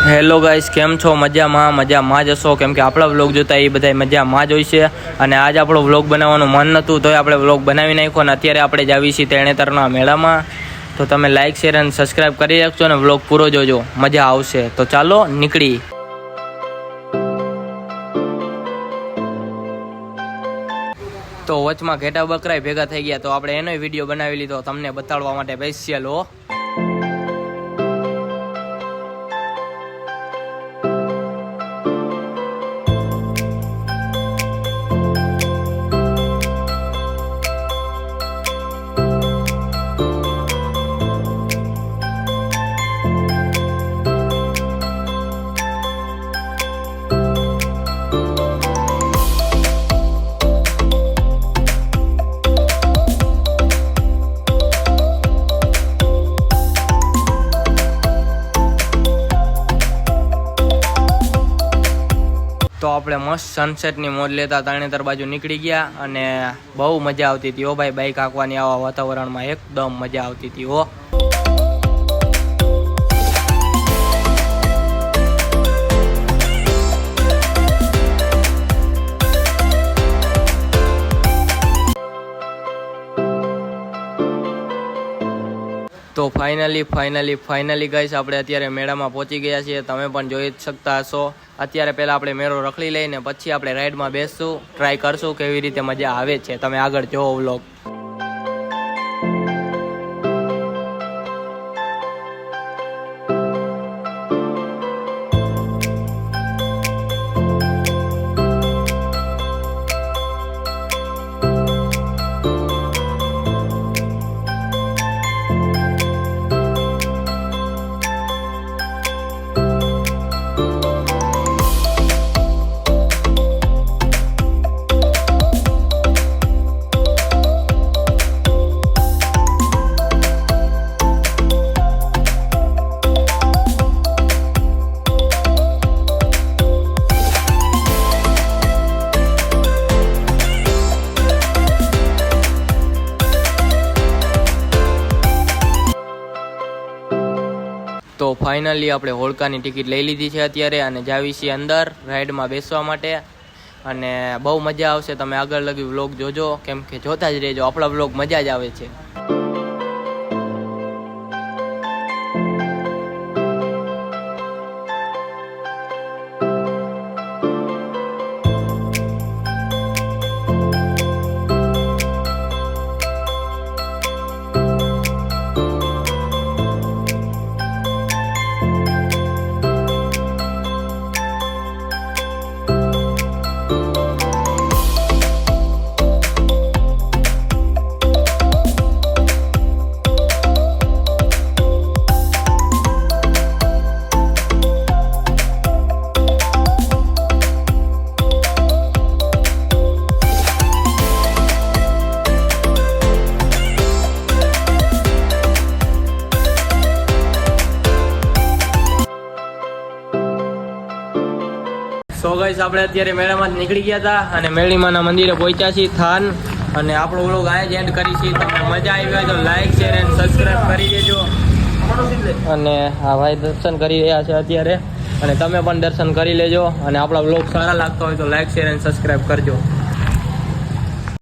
Hello guys, કેમ છો? મજામાં જ હશો, કેમ કે આપણા વ્લોગ જોતા એ બધા મજામાં જ હોય છે. અને આજ આપણો વ્લોગ બનાવવાનું મન નહોતું, તોય આપણે વ્લોગ બનાવી નાખ્યો. અને અત્યારે આપણે જ આવી છીએ તરણેતરના મેળામાં. તો તમે લાઇક, શેર અને સબસ્ક્રાઈબ કરી રાખજો અને વ્લોગ પૂરો જોજો, મજા આવશે. તો ચાલો નીકળી. તો વચમાં ઘેટા બકરાય ભેગા થઈ ગયા, તો આપણે એનો વિડીયો બનાવી લીધો તમને બતાડવા માટે સ્પેશિયલ. તો આપણે મસ્ત સનસેટની મોજ લેતા તરણેતર બાજુ નીકળી ગયા અને બહુ મજા આવતી હતી. ઓ ભાઈ, બાઇક હાંકવાની આવા વાતાવરણમાં એકદમ મજા આવતી હતી. તો ફાઇનલી ગાઈસ, આપણે અત્યારે મેળામાં પહોંચી ગયા છીએ. તમે પણ જોઈ જ શકતા હશો. અત્યારે પહેલાં આપણે મેળો રખડી લઈને પછી આપણે રાઈડમાં બેસશું, ટ્રાય કરશું કેવી રીતે મજા આવે છે. તમે આગળ જોવો વ્લોગ. તો ફાઇનલી આપણે હોળકાની ટિકિટ લઈ લીધી છે અત્યારે, અને જાવી છીએ અંદર રાઈડમાં બેસવા માટે. અને બહુ મજા આવશે. તમે આગળ લગી વ્લોગ જોજો, કેમ કે જોતા જ રહેજો, આપણા વ્લોગ મજા જ આવે છે. સો ગાઈસ, આપણે અત્યારે મેળામાં નીકળી ગયા હતા અને મેળીમાના મંદિરે પહોંચ્યા છીએ થાન. અને આપણો વ્લોગ આ જ એન્ડ કરી છીએ. તમને મજા આવી હોય તો લાઈક, શેર અને સબસ્ક્રાઈબ કરી દેજો. અને આ ભાઈ દર્શન કરી રહ્યા છે અત્યારે, અને તમે પણ દર્શન કરી લેજો. અને આપણા વ્લોગ સારા લાગતા હોય તો લાઈક, શેર અને સબસ્ક્રાઈબ કરજો.